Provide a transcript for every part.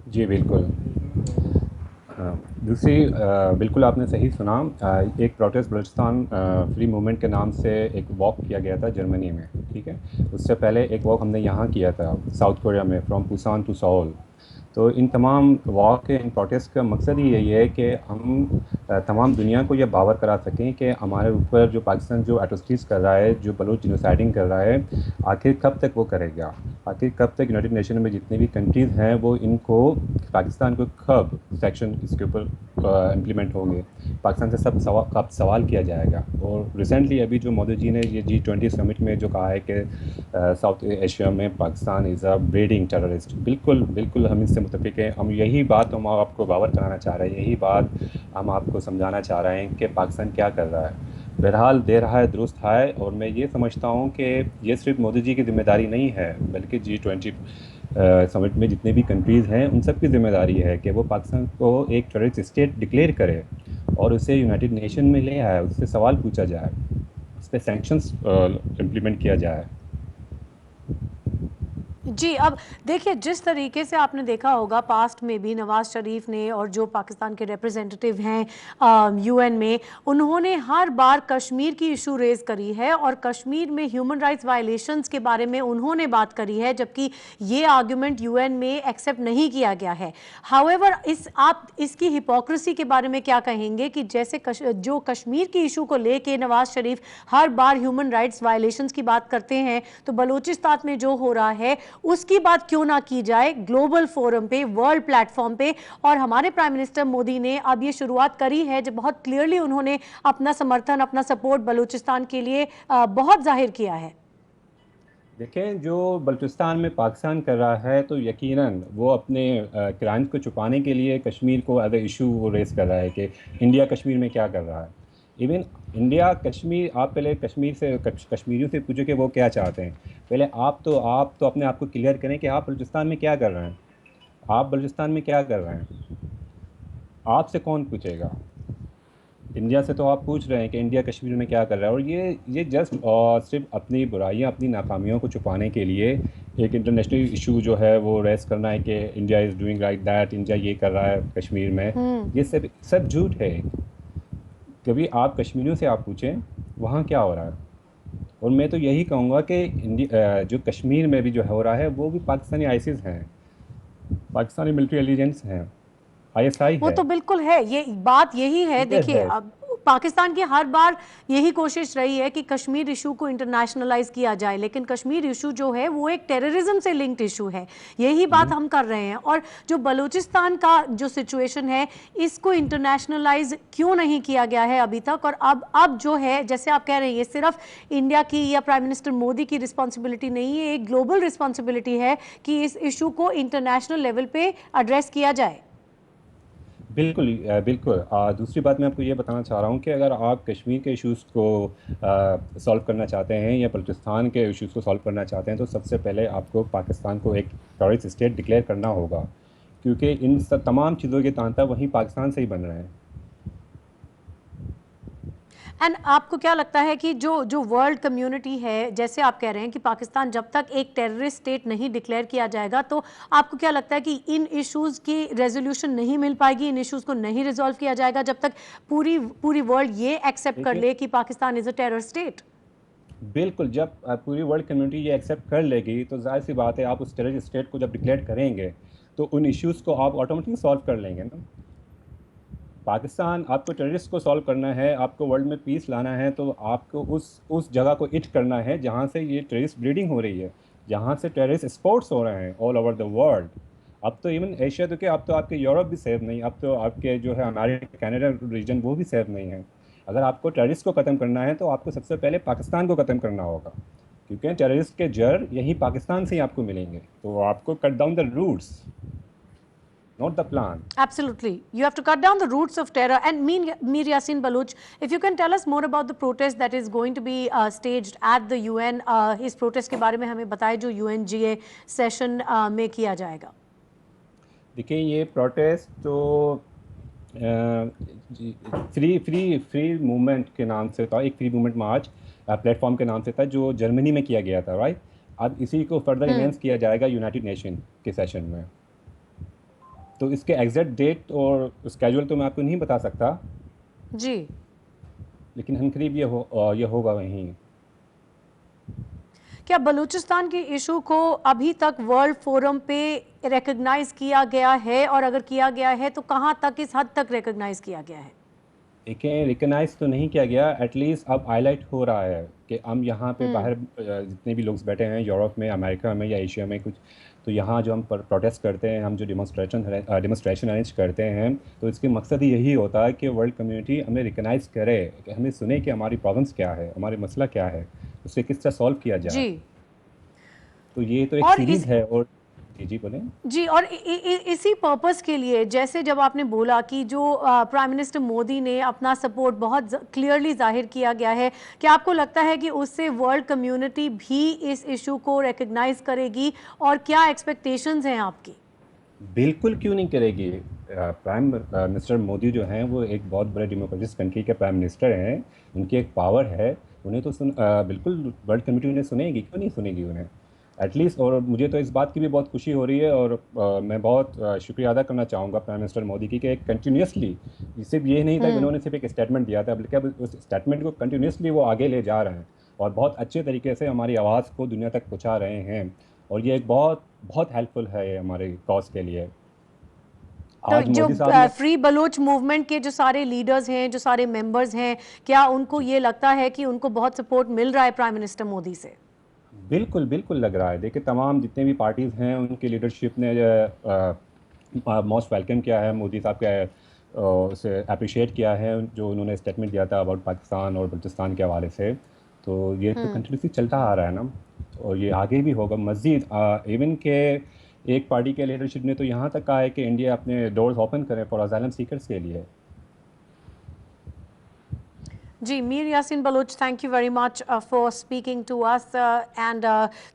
जी बिल्कुल। हाँ, दूसरी बिल्कुल आपने सही सुना। एक प्रोटेस्ट बलूचिस्तान फ्री मूवमेंट के नाम से एक वॉक किया गया था जर्मनी में, ठीक है। उससे पहले एक वॉक हमने यहाँ किया था साउथ कोरिया में, फ्रॉम पुसान टू सोल। तो इन तमाम वॉक के, इन प्रोटेस्ट का मकसद ही यही है कि हम तमाम दुनिया को ये बावर करा सकें कि हमारे ऊपर जो पाकिस्तान जो एट्रोसिटीज़ कर रहा है, जो बलूच जिनोसाइडिंग कर रहा है, आखिर कब तक वो करेगा। आखिर कब तक यूनाइटेड नेशन में जितने भी कंट्रीज़ हैं वो इनको, पाकिस्तान को कब सेक्शन इसके ऊपर इम्प्लीमेंट होंगे, पाकिस्तान से सब कब सवाल किया जाएगा। और रिसेंटली अभी जो मोदी जी ने ये G20 समिट में जो कहा है कि साउथ एशिया में Pakistan is a breeding terrorist, बिल्कुल बिल्कुल हम इससे मुतफिक हैं। हम यही बात हम आपको बावर कराना चाह रहे हैं, यही बात हम आपको समझाना चाह रहे हैं कि पाकिस्तान क्या कर रहा है। बहरहाल दे रहा है दुरुस्त है, और मैं ये समझता हूँ कि ये सिर्फ मोदी जी की ज़िम्मेदारी नहीं है, बल्कि G20 समिट में जितने भी कंट्रीज़ हैं उन सब की ज़िम्मेदारी है कि वो पाकिस्तान को एक टेररिस्ट स्टेट डिक्लेयर करे और उसे यूनाइटेड नेशन में ले आए, उससे सवाल पूछा जाए, उस पर सैंक्शंस इम्प्लीमेंट किया जाए। जी, अब देखिए जिस तरीके से आपने देखा होगा पास्ट में भी नवाज शरीफ ने और जो पाकिस्तान के रिप्रेजेंटेटिव हैं यूएन में, उन्होंने हर बार कश्मीर की इशू रेज करी है और कश्मीर में ह्यूमन राइट्स वायलेशंस के बारे में उन्होंने बात करी है, जबकि ये आर्गुमेंट यूएन में एक्सेप्ट नहीं किया गया है। हाउएवर आप इसकी हिपोक्रेसी के बारे में क्या कहेंगे कि जैसे जो कश्मीर की इशू को लेके नवाज शरीफ हर बार ह्यूमन राइट्स वायलेशंस की बात करते हैं, तो बलूचिस्तान में जो हो रहा है उसकी बात क्यों ना की जाए ग्लोबल फोरम पे, वर्ल्ड प्लेटफॉर्म पे। और हमारे प्राइम मिनिस्टर मोदी ने अब ये शुरुआत करी है जब बहुत क्लियरली उन्होंने अपना समर्थन, अपना सपोर्ट बलूचिस्तान के लिए बहुत जाहिर किया है। देखें, जो बलूचिस्तान में पाकिस्तान कर रहा है तो यकीनन वो अपने क्राइम को छुपाने के लिए कश्मीर को एज ए इशू वो रेस कर रहा है कि इंडिया कश्मीर में क्या कर रहा है। इवन इंडिया कश्मीर, आप पहले कश्मीर से कश्मीरियों से पूछो कि वो क्या चाहते हैं। पहले आप तो अपने आप को क्लियर करें कि आप बलूचिस्तान में क्या कर रहे हैं। आप बलूचिस्तान में क्या कर रहे हैं, आपसे कौन पूछेगा। इंडिया से तो आप पूछ रहे हैं कि इंडिया कश्मीर में क्या कर रहा है, और ये जस्ट सिर्फ अपनी बुराइयां, अपनी नाकामियों को छुपाने के लिए एक इंटरनेशनल इशू जो है वो रेस करना है कि India is doing like that, India ये कर रहा है कश्मीर में। हम्म। ये सब सब झूठ है। कभी आप कश्मीरियों से आप पूछें वहाँ क्या हो रहा है। और मैं तो यही कहूँगा कि जो कश्मीर में भी जो हो रहा है वो भी पाकिस्तानी आइसिस हैं, पाकिस्तानी मिलिट्री एलिजेंस हैं, ISI वो है, तो बिल्कुल है, ये बात यही है। क्लियर देखिए है। अब पाकिस्तान की हर बार यही कोशिश रही है कि कश्मीर इशू को इंटरनेशनलाइज किया जाए, लेकिन कश्मीर इशू जो है वो एक टेररिज्म से लिंक्ड इशू है। यही बात हम कर रहे हैं। और जो बलूचिस्तान का जो सिचुएशन है, इसको इंटरनेशनलाइज क्यों नहीं किया गया है अभी तक। और अब जो है, जैसे आप कह रहे हैं, ये सिर्फ इंडिया की या प्राइम मिनिस्टर मोदी की रिस्पॉन्सिबिलिटी नहीं है, एक ग्लोबल रिस्पॉन्सिबिलिटी है कि इस इशू को इंटरनेशनल लेवल पे एड्रेस किया जाए। बिल्कुल बिल्कुल। दूसरी बात मैं आपको ये बताना चाह रहा हूँ कि अगर आप कश्मीर के इश्यूज़ को सॉल्व करना चाहते हैं या बलूचिस्तान के इश्यूज़ को सॉल्व करना चाहते हैं, तो सबसे पहले आपको पाकिस्तान को एक टेररिस्ट स्टेट डिक्लेयर करना होगा, क्योंकि इन सब तमाम चीज़ों के तांता वहीं पाकिस्तान से ही बन रहे हैं। एंड आपको क्या लगता है कि जो जो वर्ल्ड कम्युनिटी है, जैसे आप कह रहे हैं कि पाकिस्तान जब तक एक टेररिस्ट स्टेट नहीं डिक्लेयर किया जाएगा, तो आपको क्या लगता है कि इन इश्यूज की रेजोल्यूशन नहीं मिल पाएगी, इन इश्यूज को नहीं रिजॉल्व किया जाएगा जब तक पूरी पूरी वर्ल्ड ये एक्सेप्ट कर देखिए, ले कि Pakistan is a terror state? बिल्कुल, जब पूरी वर्ल्ड कम्युनिटी ये एक्सेप्ट कर लेगी तो जाहिर सी बात है, आप उस टेररिस्ट स्टेट को जब डिक्लेयर करेंगे तो उन इश्यूज़ को आप ऑटोमेटिकली सॉल्व कर लेंगे ना। पाकिस्तान, आपको टेररिस्ट को सॉल्व करना है, आपको वर्ल्ड में पीस लाना है, तो आपको उस जगह को इट करना है जहाँ से ये टेररिस्ट ब्रीडिंग हो रही है, जहाँ से टेररिस्ट स्पोर्ट्स हो रहे हैं ऑल ओवर द वर्ल्ड। अब तो इवन एशिया, तो क्या, अब तो आपके यूरोप भी सेफ नहीं, अब तो आपके जो है अमेरिका कनाडा रीजन वो भी सेफ नहीं है। अगर आपको टेररिस्ट को ख़त्म करना है तो आपको सबसे पहले पाकिस्तान को ख़त्म करना होगा, क्योंकि टेररिस्ट के जड़ यहीं पाकिस्तान से ही आपको मिलेंगे। तो आपको cut down the roots, not the plan. Absolutely. You have to cut down the roots of terror. And Mir Yassin Baluch, if you can tell us more about the protest that is going to be staged at the UN, इस protest के बारे में हमें बताएं जो UNGA session में किया जाएगा। देखिए, ये प्रोटेस्ट तो फ्री फ्री फ्री मूवमेंट के नाम से था, एक फ्री मूवमेंट मार्च प्लेटफॉर्म के नाम से था, जो जर्मनी में किया गया था, राइट। अब इसी को फर्दर हम्म। इन्हेंस किया जाएगा यूनाइटेड नेशन के सेशन में। तो इसके एग्जैक्ट डेट और स्केड्यूल तो मैं आपको नहीं बता सकता, जी। लेकिन हम करीब ये होगा वहीं। क्या बलूचिस्तान के इशू को अभी तक वर्ल्ड फोरम पे रिकॉग्नाइज किया गया है, और अगर किया गया है तो कहां तक, किस हद तक रिकॉग्नाइज किया गया है? देखें, रिकगनाइज तो नहीं किया गया, एटलीस्ट अब हाईलाइट हो रहा है कि हम यहाँ पे बाहर जितने भी लोग बैठे हैं, यूरोप में, अमेरिका में या एशिया में कुछ, तो यहाँ जो हम प्रोटेस्ट करते हैं, हम जो डेमोस्ट्रेशन अरेंज करते हैं, तो इसके मकसद ही यही होता है कि वर्ल्ड कम्युनिटी हमें रिकगनाइज करे, कि हमें सुने कि हमारी प्रॉब्लम्स क्या है, हमारे मसला क्या है, उसे किस तरह सॉल्व किया जाए। जी। तो ये तो एक और सीरीज़ है। और जी बोलें। जी, और इसी पर्पस के लिए, जैसे जब आपने बोला कि जो प्राइम मिनिस्टर मोदी ने अपना सपोर्ट बहुत क्लियरली जाहिर किया गया है, कि आपको लगता है कि उससे वर्ल्ड कम्युनिटी भी इस इशू को रिकग्नाइज करेगी, और क्या एक्सपेक्टेशंस हैं आपकी? बिल्कुल क्यों नहीं करेगी। प्राइम मिनिस्टर मोदी जो हैं वो एक बहुत बड़े डेमोक्रेटिक कंट्री के प्राइम मिनिस्टर हैं, उनकी एक पावर है, उन्हें तो बिल्कुल वर्ल्ड कम्युनिटी उन्हें सुनेगी, क्यों नहीं सुनेगी उन्हें एटलीस्ट। और मुझे तो इस बात की भी बहुत खुशी हो रही है, और मैं बहुत शुक्रिया अदा करना चाहूँगा प्राइम मिनिस्टर मोदी की, कि एक कंटिन्यूसली, सिर्फ ये नहीं था कि उन्होंने सिर्फ एक स्टेटमेंट दिया था, बल्कि अब उस स्टेटमेंट को कंटिन्यूसली वो आगे ले जा रहे हैं, और बहुत अच्छे तरीके से हमारी आवाज़ को दुनिया तक पहुँचा रहे हैं, और ये एक बहुत बहुत हेल्पफुल है ये हमारे कॉज के लिए। तो आज जो मोदी साहब ने फ्री बलूच मूवमेंट के जो सारे लीडर्स हैं, जो सारे मेंबर्स हैं, क्या उनको ये लगता है कि उनको बहुत सपोर्ट मिल रहा है प्राइम मिनिस्टर मोदी से? बिल्कुल बिल्कुल लग रहा है। देखिए, तमाम जितने भी पार्टीज़ हैं उनकी लीडरशिप ने मोस्ट वेलकम किया है मोदी साहब के, उसे अप्रिशिएट किया है जो उन्होंने स्टेटमेंट दिया था अबाउट पाकिस्तान और बलूचिस्तान के हवाले से। तो ये तो कंटिन्यूसली चलता आ रहा है ना, और ये आगे भी होगा मज़ीद। इवन के एक पार्टी के लीडरशिप ने तो यहाँ तक कहा है कि इंडिया अपने डोर्स ओपन करे फॉर असाइलम सीकर्स के लिए। Ji, Mir Yasin Baloch, thank you very much for speaking to us. And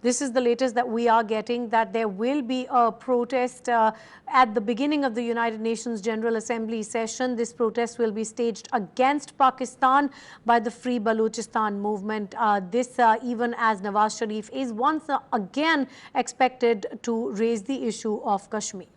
this is the latest that we are getting, that there will be a protest at the beginning of the United Nations General Assembly session. This protest will be staged against Pakistan by the Free Balochistan movement. This even as Nawaz Sharif is once again expected to raise the issue of Kashmir.